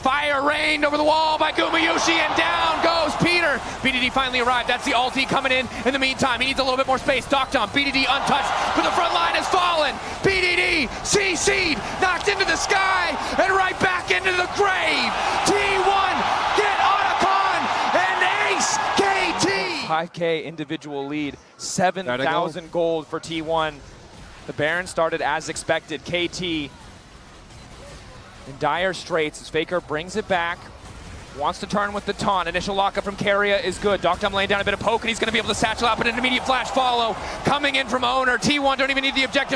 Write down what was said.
Fire rained over the wall by Gumiushi, and down goes Peter. BDD finally arrived. That's the ulti coming in the meantime. He needs a little bit more space. Docked on. BDD untouched, but the front line has fallen. BDD CC'd, knocked into the sky, and right back into the grave. T1 get Otacon and ace KT. 5K individual lead, 7,000 gold for T1. The Baron started as expected. KT in dire straits as Faker brings it back. Wants to turn with the taunt. Initial lockup from Caria is good. Doctom laying down a bit of poke, and he's going to be able to satchel out, but an immediate flash follow coming in from Owner. T1 don't even need the objective.